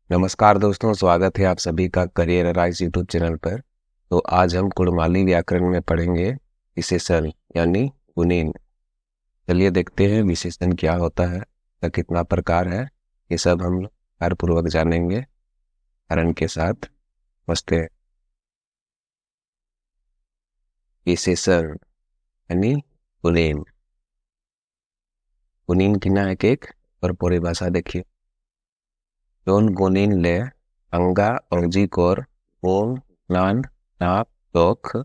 नमस्कार दोस्तों, स्वागत है आप सभी का करियर राइज यूट्यूब चैनल पर। तो आज हम कुड़माली व्याकरण में पढ़ेंगे विशेषण यानी गुणीन। चलिए देखते हैं विशेषण क्या होता है, तो कितना प्रकार है, ये सब हम कारपूर्वक जानेंगे उदाहरण के साथ। समझते हैं। विशेषण यानी गुणीन। गुणीन की ना एक और परिभाषा देखिए। दोन गुणीन ले अंगा औजिकोर गुण नान नाप तोख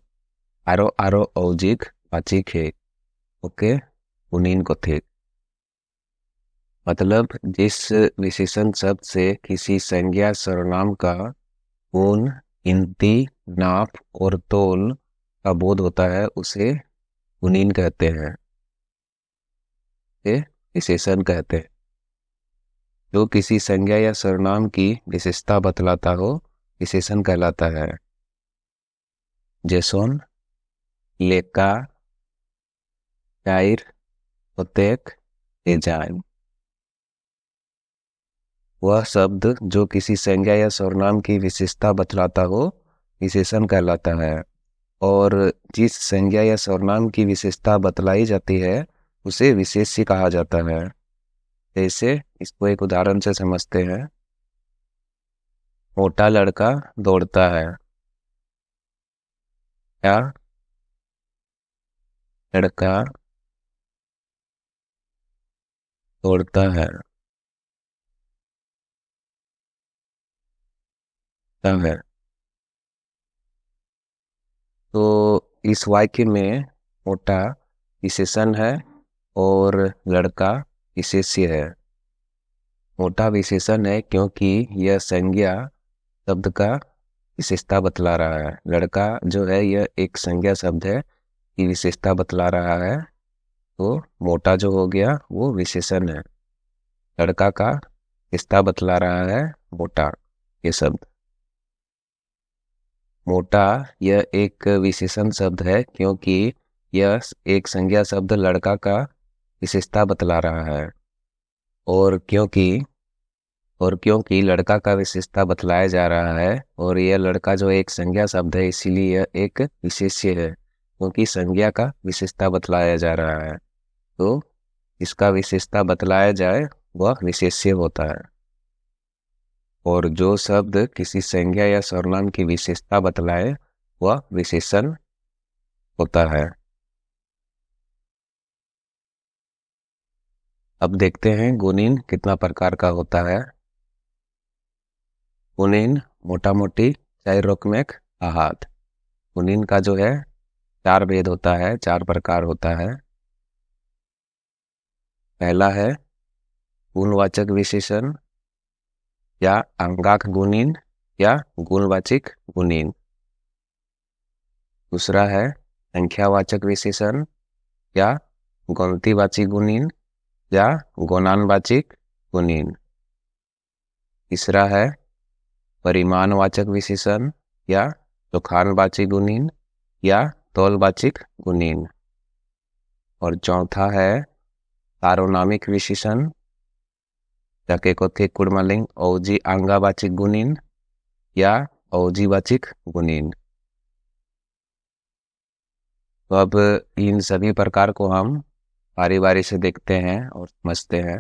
आरो आरो औजिक पाचिक है ओके गुणीन को थे। मतलब जिस विशेषण शब्द से किसी संज्ञा सर्वनाम का गुण, गिनती, नाप और तोल का बोध होता है उसे गुणीन कहते हैं, विशेषण कहते हैं। जो किसी संज्ञा या सर्वनाम की विशेषता बतलाता हो विशेषण कहलाता है। जैसोन, लेका, शायर, होतेक, एजान। वह शब्द जो किसी संज्ञा या सर्वनाम की विशेषता बतलाता हो विशेषण कहलाता है, और जिस संज्ञा या सर्वनाम की विशेषता बतलाई जाती है उसे विशेष्य कहा जाता है। जैसे इसको एक उदाहरण से समझते हैं। मोटा लड़का दौड़ता है। क्या लड़का दौड़ता है तब है। तो इस वाक्य में मोटा विशेषण है और लड़का विशेष्य है। मोटा विशेषण है क्योंकि यह संज्ञा शब्द का विशेषता बतला रहा है। लड़का जो है यह एक संज्ञा शब्द है की विशेषता बतला रहा है, तो मोटा जो हो गया वो विशेषण है। लड़का का विशेषता बतला रहा है मोटा ये शब्द। मोटा यह एक विशेषण शब्द है क्योंकि यह एक संज्ञा शब्द लड़का का विशेषता बतला रहा है, और क्योंकि लड़का का विशेषता बतलाया जा रहा है और यह लड़का जो एक संज्ञा शब्द है इसीलिए यह एक विशेष्य है, क्योंकि संज्ञा का विशेषता बतलाया जा रहा है तो इसका विशेषता बतलाया जाए वह विशेष्य होता है। और जो शब्द किसी संज्ञा या सर्वनाम की विशेषता बतलाए वह विशेषण होता है। अब देखते हैं गुणीन कितना प्रकार का होता है। गुणीन मोटा मोटी चार रोकमेक आहात। गुणीन का जो है चार भेद होता है, चार प्रकार होता है। पहला है गुणवाचक विशेषण या अंगाक गुणीन या गुणवाचक गुणीन। दूसरा है संख्यावाचक विशेषण या गणतिवाची गुणीन या गुणानवाचक गुणीन। तीसरा है परिमाणवाचक विशेषण या चोखानवाची गुणीन या तौलवाचक गुणीन। और चौथा है सार्वनामिक विशेषण जाके कोथे कुड़मालिंग औजी आंगावाचक गुणीन या औजीवाचक गुणीन। तो अब इन सभी प्रकार को हम बारी बारी से देखते हैं और समझते हैं।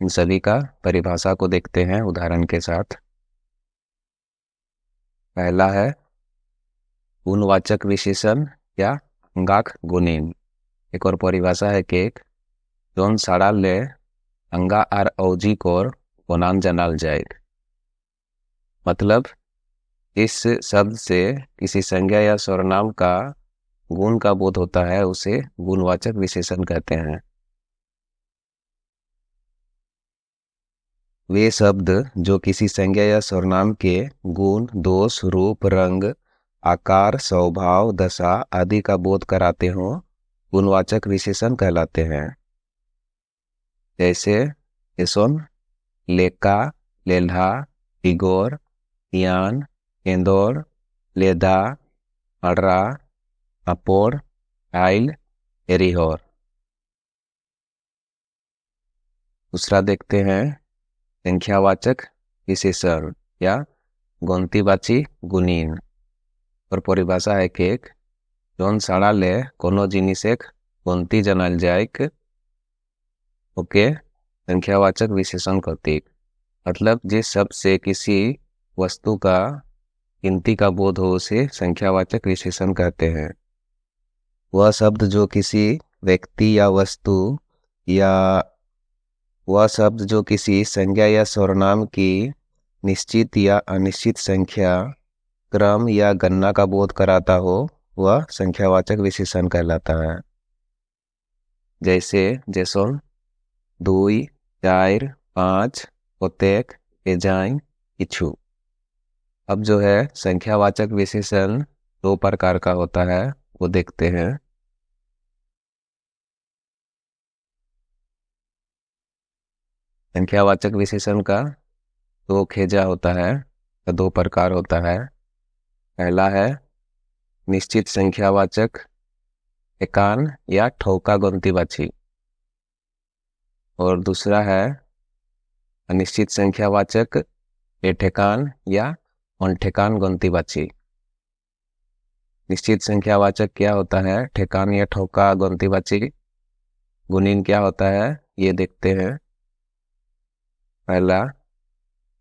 इन सभी का परिभाषा को देखते हैं उदाहरण के साथ। पहला है गुणवाचक विशेषण या अंगाक गुणीन। एक और परिभाषा है कि जोन साड़ा ले अंगा आर औजी कोर गुणान जनाल जाए। मतलब इस शब्द से किसी संज्ञा या सर्वनाम का गुण का बोध होता है उसे गुणवाचक विशेषण कहते हैं। वे शब्द जो किसी संज्ञा या सर्वनाम के गुण, दोष, रूप, रंग, आकार, स्वभाव, दशा आदि का बोध कराते हों गुणवाचक विशेषण कहलाते हैं। जैसे एसोन, लेका, लेल्हा, इगोर, यान, इंदौर, लेदा, अड़रा, अपोर, आइल, एरिहोर। दूसरा देखते हैं संख्यावाचक विशेषण या गंतीबाची गुणीन। और परिभाषा है कि जौन साड़ाले कोनो जिनिसेक गंती जनाल जायक ओके संख्यावाचक विशेषण कहते। मतलब जिस शब्द से किसी वस्तु का गिनती का बोध हो उसे संख्यावाचक विशेषण कहते हैं। वह शब्द जो किसी व्यक्ति या वस्तु या वह शब्द जो किसी संज्ञा या सर्वनाम की निश्चित या अनिश्चित संख्या, क्रम या गणना का बोध कराता हो वह संख्यावाचक विशेषण कहलाता है। जैसे जेसन 2, 4, 5, प्रत्येक, एजाइन, इच्छु। अब जो है संख्यावाचक विशेषण 2 प्रकार का होता है वो देखते हैं। संख्यावाचक विशेषण का 2 खेजा होता है, 2 प्रकार होता है। पहला है निश्चित संख्यावाचक एकान या ठौका गंतीबाची, और दूसरा है अनिश्चित संख्यावाचक एठेकान या अनठेकान गंतीबाची। निश्चित संख्यावाचक क्या होता है, ठेकान या ठौका गंतीबाची। गुणीन क्या होता है ये देखते हैं। पहला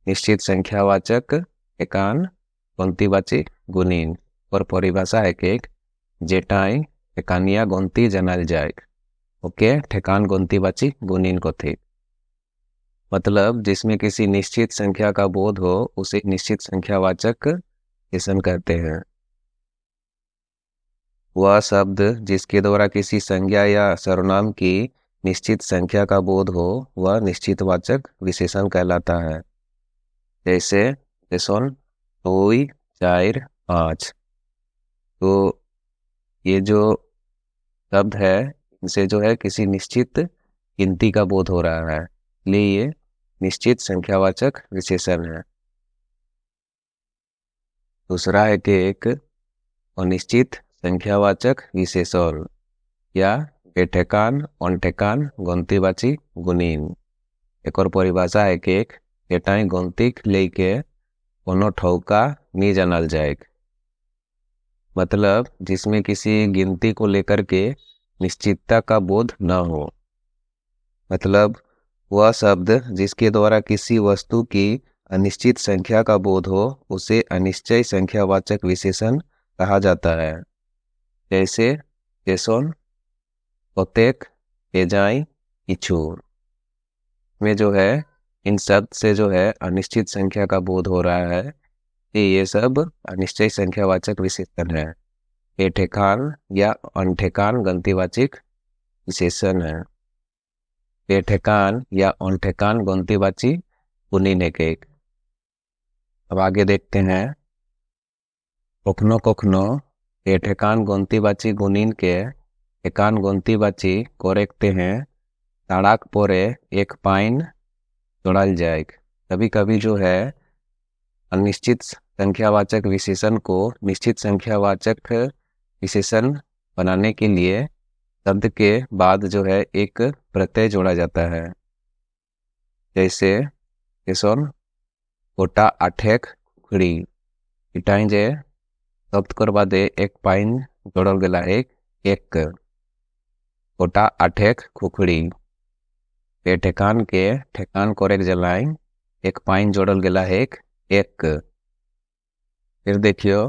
निश्चित संख्यावाचक एकान गंतीबाची गुणीन, और परिभाषा है कि जेटाई ठेकानिया गंती जनाल जाए ओके ठेकान गंतीबाची गुणीन को थे। मतलब जिसमें किसी निश्चित संख्या का बोध हो उसे निश्चित संख्यावाचक विशेषण कहते हैं। वह शब्द जिसके द्वारा किसी संज्ञा या सर्वनाम की निश्चित संख्या का बोध हो वह निश्चितवाचक विशेषण कहलाता है। जैसे जेसन 2, 4, 5। तो ये जो शब्द है इनसे जो है किसी निश्चित गिनती का बोध हो रहा है, इसलिए ये निश्चित संख्यावाचक विशेषण है। दूसरा है कि एक अनिश्चित संख्यावाचक विशेषण या बेठेकान अनठेकान गंतीबाची गुणीन। एक और परिभाषा है कि एटाई गंतीक लेके कोनो ठौका नहीं जानल जाए। मतलब जिसमें किसी गिनती को लेकर के निश्चितता का बोध न हो। मतलब वह शब्द जिसके द्वारा किसी वस्तु की अनिश्चित संख्या का बोध हो उसे अनिश्चय संख्यावाचक विशेषण कहा जाता है। जैसे जेसन प्रत्येक, एजाई, इच्छु में जो है इन शब्द से जो है अनिश्चित संख्या का बोध हो रहा है, ये सब अनिश्चय संख्यावाचक विशेषण है। ये ठेकान या अनठेकान गंतीवाचक विशेषण है। ये ठेकान या अनठेकान गंतीवाची गुणीन के। अब आगे देखते हैं कोखनो कोखनो ये ठेकान गंतीबाची गुणीन के एकान गंतीबाची कोरेकते हैं ताड़ाक पोरे एक पाइन जोड़ाल जाए। कभी कभी जो है अनिश्चित संख्यावाचक विशेषण को निश्चित संख्यावाचक विशेषण बनाने के लिए शब्द के बाद जो है एक प्रत्यय जोड़ा जाता है। जैसे जेसन गोटा आठेक खुखड़ी इटाई जे शब्द कर बादे एक पाइन जोड़ल गेला एक गोटा आठेक खुखड़ी। ये ठेकान के ठेकान कोरेक जलाई एक पाइन जोड़ल गेला एक। फिर देखियो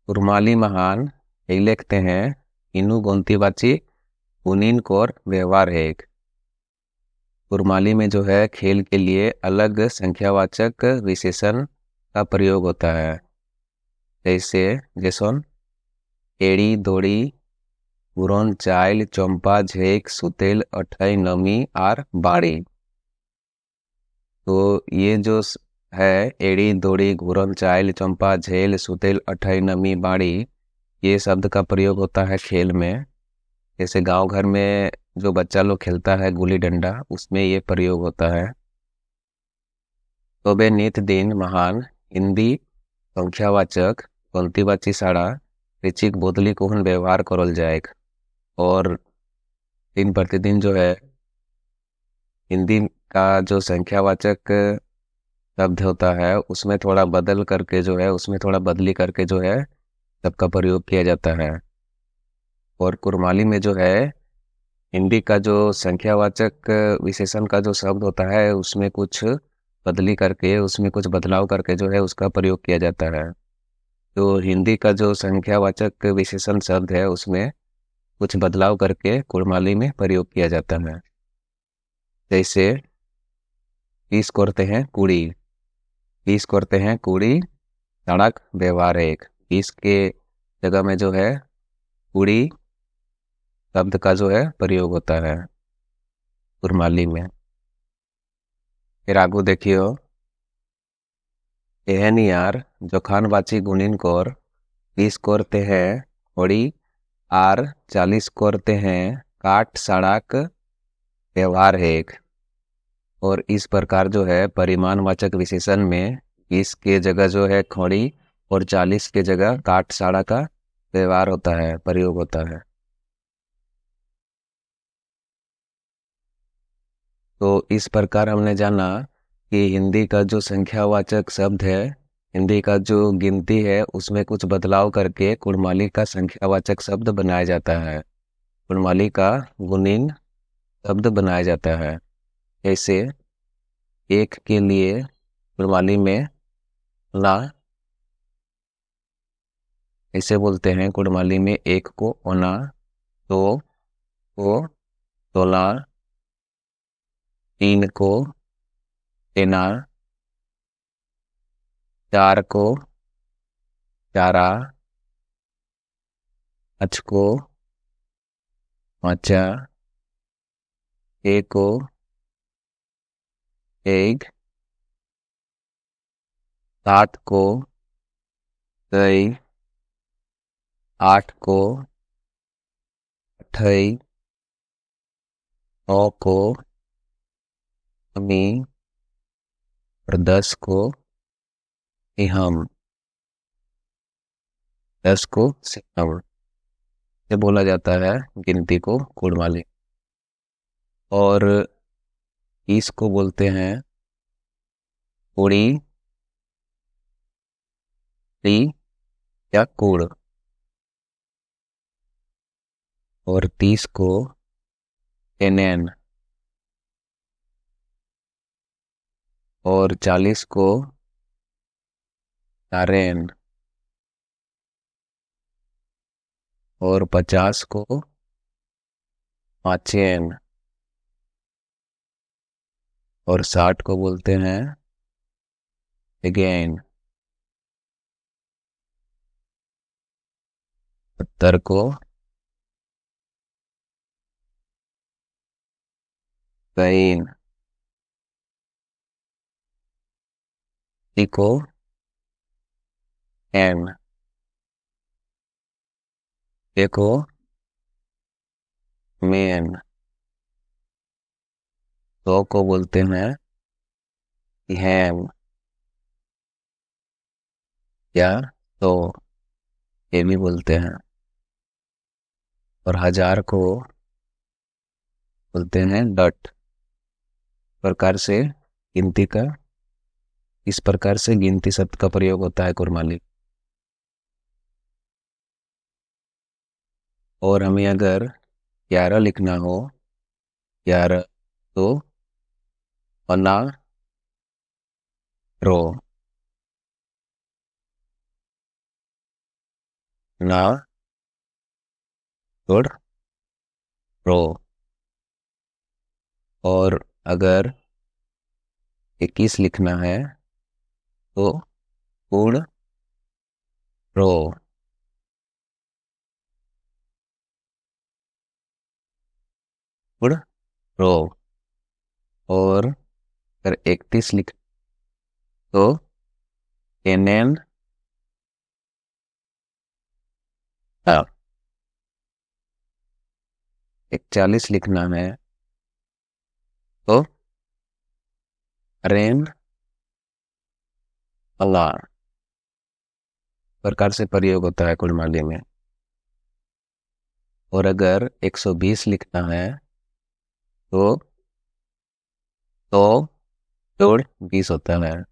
उर्माली महान ये लिखते हैं इनु गंतीबाची गुणीन कोर व्यवहार है। उर्माली में जो है खेल के लिए अलग संख्यावाचक विशेषण का प्रयोग होता है। जैसे जेसन एड़ी दौड़ी गुरन चाइल चंपा झेक सुतेल अठई नमी आर बाड़ी। तो ये जो है एड़ी दौड़ी घुरन चाइल चंपा झेल सुतेल अठई नमी बाड़ी, ये शब्द का प्रयोग होता है खेल में। जैसे गांव घर में जो बच्चा लोग खेलता है गुल्ली डंडा उसमें ये प्रयोग होता है। तो बे नित दिन महान हिंदी संख्यावाचक गंतीबाची शाळा ऋचिक बोतली कोहन व्यवहार करल जाएक। और दिन प्रतिदिन जो है हिंदी का जो संख्यावाचक शब्द होता है उसमें थोड़ा बदल करके जो है उसमें थोड़ा बदली करके जो है सबका प्रयोग किया जाता है। और कुरमाली में जो है हिंदी का जो संख्यावाचक विशेषण का जो शब्द होता है उसमें कुछ बदली करके उसमें कुछ बदलाव करके जो है उसका प्रयोग किया जाता है। तो हिंदी का जो संख्यावाचक विशेषण शब्द है उसमें कुछ बदलाव करके कुड़माली में प्रयोग किया जाता है। जैसे पीस करते हैं कुड़ी, पीस करते हैं कुड़ी सड़क व्यवहार है एक। पीस के जगह में जो है कुड़ी शब्द का जो है प्रयोग होता है कुड़माली में। फिर आगू देखियो, एहन यार जखानवाची गुणिन कर 20 करते हैं होड़ी आर 40 करते हैं काट सड़क व्यवहार है एक। और इस प्रकार जो है परिमाणवाचक विशेषण में 20 के जगह जो है खड़ी और 40 के जगह काट साड़ा का व्यवहार होता है, प्रयोग होता है। तो इस प्रकार हमने जाना कि हिंदी का जो संख्यावाचक शब्द है, हिंदी का जो गिनती है उसमें कुछ बदलाव करके कुड़माली का संख्यावाचक शब्द बनाया जाता है, कुड़माली का गुणिन शब्द बनाया जाता है। जैसे एक के लिए कुड़माली में ला, ऐसे बोलते हैं कुड़माली में एक को ओना, दो को तोला, तीन को तेना, चार को चारा, पाँच को पाँचा, एक को एक, सात को दई, आठ को अठई, नौ को अमी और 10 को इहम, 10 को सिहम। ये बोला जाता है गिनती को कुड़माली। और इसको बोलते हैं कुड़ी टी या कुड़। और 30 को एनएन और 40 को तारेन और 50 को पाचेन और 60 को बोलते हैं अगेन। 70 को गईन, को एन, को मेन, 100 को बोलते हैं हैम या तो, ये भी बोलते हैं। और 1000 को बोलते हैं डट। प्रकार से गिनती का, इस प्रकार से गिनती शब्द का प्रयोग होता है कुड़माली। और हमें अगर 11 लिखना हो, 11 तो अना रो, ना तोड़ रो। और अगर 21 लिखना है तो कुड़ रो, कुड़ रो। और अगर 31 लिख तो एनएन 41 लिखना है तो रेन अल्लाह प्रकार से प्रयोग होता है कुड़माली में। और अगर 120 लिखना है तो 100 जोड़ 20 होता है,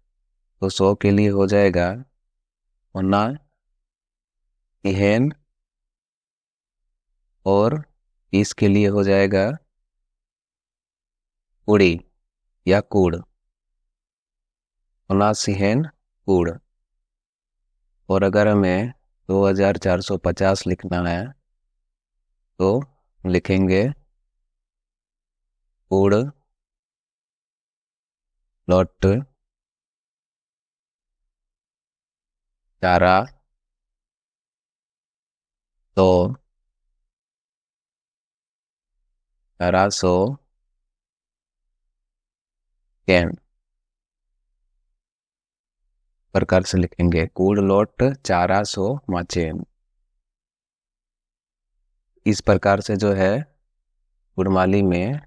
तो 100 के लिए हो जाएगा वरना इहेन, और 20 के लिए हो जाएगा कुड़ी या कूड़, वरना सिहेन कूड़। और अगर हमें 2450 लिखना है तो लिखेंगे कूड़ लॉट चारा तो 400 कैन प्रकार से लिखेंगे कूड़ लॉट 400 माचेन। इस प्रकार से जो है गुणमाली में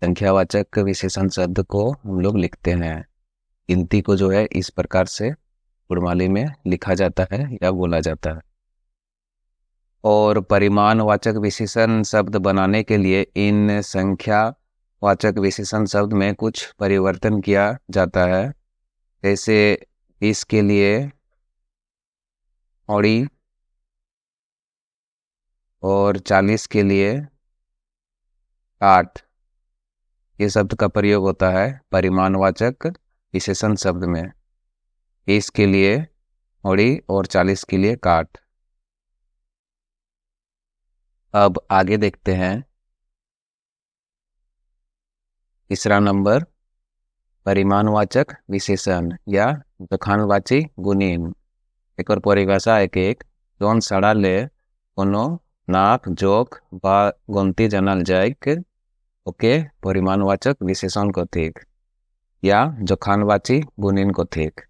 संख्यावाचक विशेषण शब्द को हम लोग लिखते हैं। गिनती को जो है इस प्रकार से गुणमाली में लिखा जाता है या बोला जाता है। और परिमाणवाचक विशेषण शब्द बनाने के लिए इन संख्यावाचक विशेषण शब्द में कुछ परिवर्तन किया जाता है। जैसे 20 के लिए औड़ी और 40 के लिए काट, ये शब्द का प्रयोग होता है परिमाणवाचक विशेषण शब्द में। 20 के लिए औड़ी और 40 के लिए काट। अब आगे देखते हैं तीसरा नंबर परिमाणवाचक विशेषण या जखानवाची गुणीन। एक और परिभाषा एक जोन सड़ाले कोनो नाप जोक बा गंती जानल जायक ओके परिमाणवाचक विशेषण को थिक या जखानवाची गुणीन को थिक।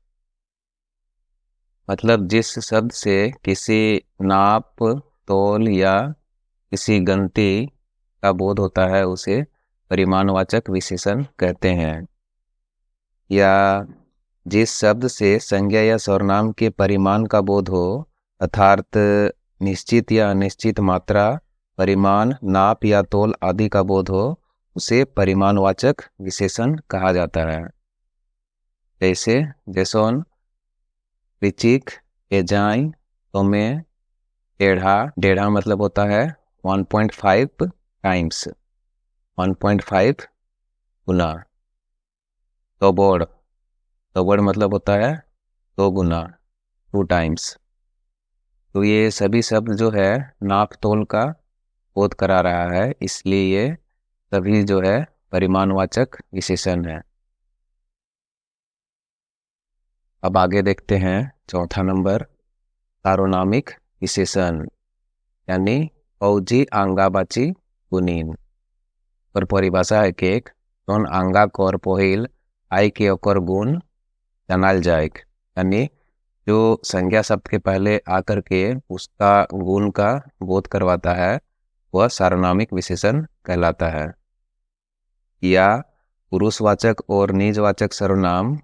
मतलब जिस शब्द से किसी नाप तोल या किसी गंती का बोध होता है उसे परिमाणवाचक विशेषण कहते हैं। या जिस शब्द से संज्ञा या सर्वनाम के परिमाण का बोध हो, अर्थात निश्चित या अनिश्चित मात्रा, परिमाण, नाप या तोल आदि का बोध हो, उसे परिमाणवाचक विशेषण कहा जाता है। जैसे जैसोन रिचिक एजाइन तोमे डेढ़ा, डेढ़ा मतलब होता है 1.5 टाइम्स, 1.5 गुना। तोबोड़, तोबोड़ मतलब होता है 2 गुना, 2 टाइम्स। तो ये सभी शब्द जो है नाप तोल का बोध करा रहा है, इसलिए ये सभी जो है परिमाणवाचक विशेषण है। अब आगे देखते हैं चौथा नंबर सार्वनामिक विशेषण यानी औजी आंगाबाची गुणीन। और परिभाषा एक जोन आंगा कोर पहिल आई के ओकर गुण जानाल जाएक, यानी जो संज्ञा शब्द के पहले आकर के उसका गुण का बोध करवाता है वह सार्वनामिक विशेषण कहलाता है। या पुरुषवाचक और निजवाचक सर्वनाम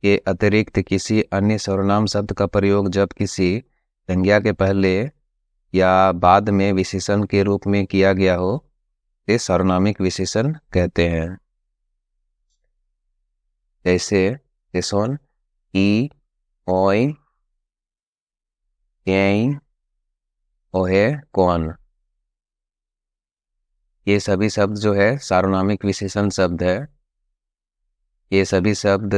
के अतिरिक्त किसी अन्य सर्वनाम शब्द का प्रयोग जब किसी संज्ञा के पहले या बाद में विशेषण के रूप में किया गया हो ते सार्वनामिक विशेषण कहते हैं। जैसे जैसोन ई, ओय, यहीं, ओहे, कौन, ये सभी शब्द जो है सार्वनामिक विशेषण शब्द है। ये सभी शब्द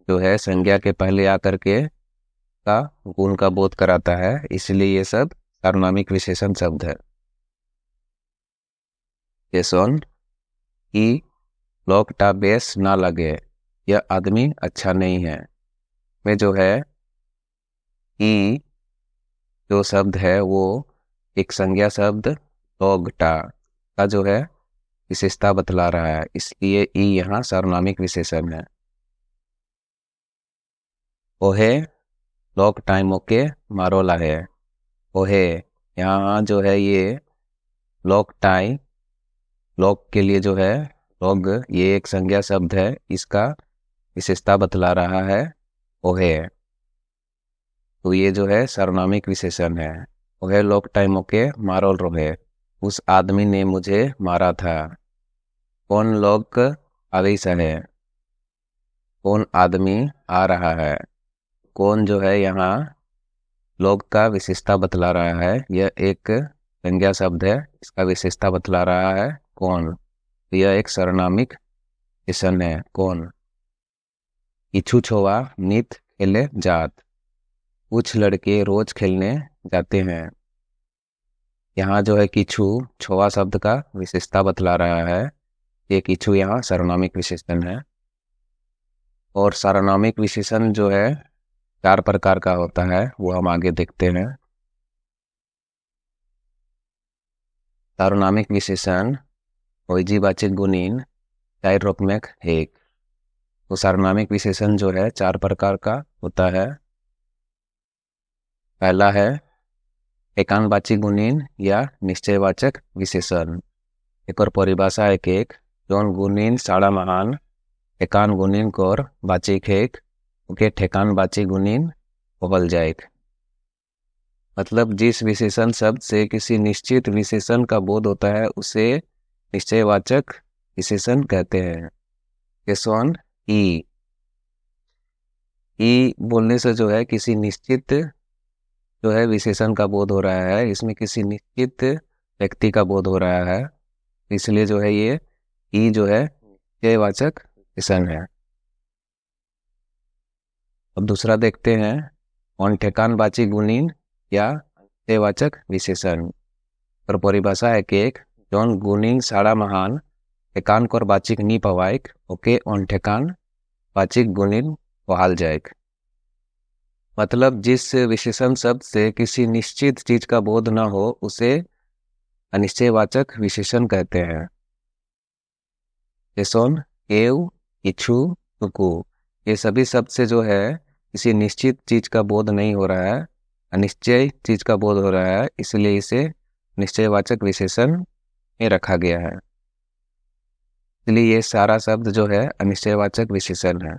जो है संज्ञा के पहले आकर के का गुण का बोध कराता है, इसलिए ये सब सार्वनामिक विशेषण शब्द है। जैसोन ई लोकटा बेस ना लगे, यह आदमी अच्छा नहीं है, में जो है ई जो शब्द है वो एक संज्ञा शब्द लोगटा का जो है विशेषता बतला रहा है, इसलिए ई यहाँ सार्वनामिक विशेषण है। ओहे लोक टाइम ओके मारोला है, ओहे यहाँ जो है ये लोक टाइम, लोक के लिए जो है लोग ये एक संज्ञा शब्द है, इसका विशेषता बतला रहा है ओहे, तो ये जो है सार्वनामिक विशेषण है। वह लोग टाइम के मारोल रहे। उस आदमी ने मुझे मारा था। कौन लोग आवेश है, कौन आदमी आ रहा है। कौन जो है यहाँ लोग का विशेषता बतला रहा है। यह एक संज्ञा शब्द है, इसका विशेषता बतला रहा है कौन। यह एक सर्वनामिक विशेषण है कौन। किछु छोवा नित खेले जात। कुछ लड़के रोज खेलने जाते हैं। यहाँ जो है किछु छोवा शब्द का विशेषता बतला रहा है। ये किछु यहाँ सर्वनामिक विशेषण है। और सर्वनामिक विशेषण जो है 4 प्रकार का होता है, वो हम आगे देखते हैं। सर्वनामिक विशेषण ओइजीवाचक गुणीन चार रोकमेक एक। तो सर्वनामिक विशेषण जो है 4 प्रकार का होता है। पहला है एकांतवाचक गुणीन या निश्चयवाचक विशेषण। एक और परिभाषा एक जोन गुणीन साड़ा महान एकान गुणीन कोर वाचिक एक ओके ठेकान वाचिक गुणीन कहल जाएक। मतलब जिस विशेषण शब्द से किसी निश्चित विशेषण का बोध होता है उसे निश्चयवाचक विशेषण कहते हैं। केसोन ई बोलने से जो है किसी निश्चित जो है विशेषण का बोध हो रहा है, इसमें किसी निश्चित व्यक्ति का बोध हो रहा है, इसलिए जो है ये ई जो है निश्चयवाचक विशेषण है। अब दूसरा देखते हैं ऑन ठेकानवाची गुणीन या निश्चयवाचक विशेषण। और परिभाषा है कि एक जौन गुणीन साड़ा महान ठेकान कोर वाचिक नी पवाइक ओके ऑन ठेकान वाचिक गुणीन बहाल जाएक। मतलब जिस विशेषण शब्द से किसी निश्चित चीज का बोध न हो उसे अनिश्चयवाचक विशेषण कहते हैं। जैसोन एव इछु तुकु, ये सभी शब्द से जो है किसी निश्चित चीज का बोध नहीं हो रहा है, अनिश्चय चीज का बोध हो रहा है, इसलिए इसे निश्चयवाचक विशेषण में रखा गया है। इसलिए ये सारा शब्द जो है अनिश्चयवाचक विशेषण है।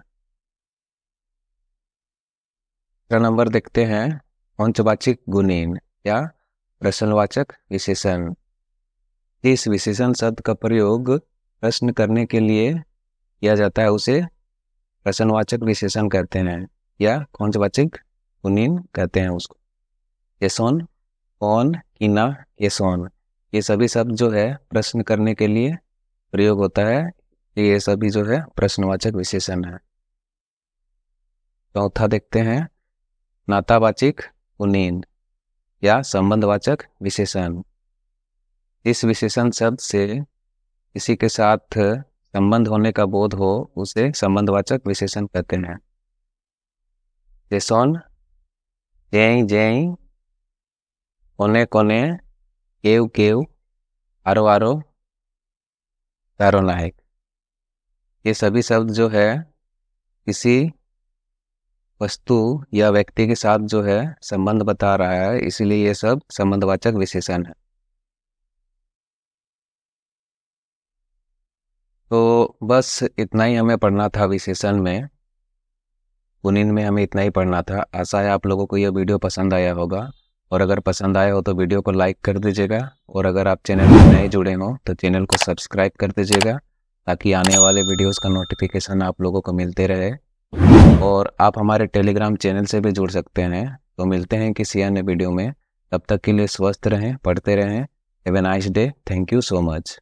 दूसरा नंबर देखते हैं पंचवाचक गुणीन या प्रश्नवाचक विशेषण। इस विशेषण शब्द का प्रयोग प्रश्न करने के लिए किया जाता है, उसे प्रश्नवाचक विशेषण कहते हैं या पंचवाचक गुणीन कहते हैं उसको। येसोन कौन किना येसोन, ये सभी शब्द जो है प्रश्न करने के लिए प्रयोग होता है, ये सभी जो है प्रश्नवाचक विशेषण है। चौथा देखते हैं नातावाचक गुणीन या संबंधवाचक विशेषण। इस विशेषण शब्द से किसी के साथ संबंध होने का बोध हो उसे संबंधवाचक विशेषण कहते हैं। जैसोन जय जय कोने कोने केव केव आरो आरो तारो नायक, ये सभी शब्द जो है किसी वस्तु या व्यक्ति के साथ जो है संबंध बता रहा है, इसलिए ये सब संबंधवाचक विशेषण है। तो बस इतना ही हमें पढ़ना था विशेषण में, गुणीन में हमें इतना ही पढ़ना था। आशा है आप लोगों को यह वीडियो पसंद आया होगा, और अगर पसंद आया हो तो वीडियो को लाइक कर दीजिएगा, और अगर आप चैनल में नए जुड़े हो तो चैनल को सब्सक्राइब कर दीजिएगा ताकि आने वाले वीडियोस का नोटिफिकेशन आप लोगों को मिलते रहे। और आप हमारे टेलीग्राम चैनल से भी जुड़ सकते हैं। तो मिलते हैं किसी अन्य वीडियो में, तब तक के लिए स्वस्थ रहें, पढ़ते रहें। Have a nice day. Thank you so much.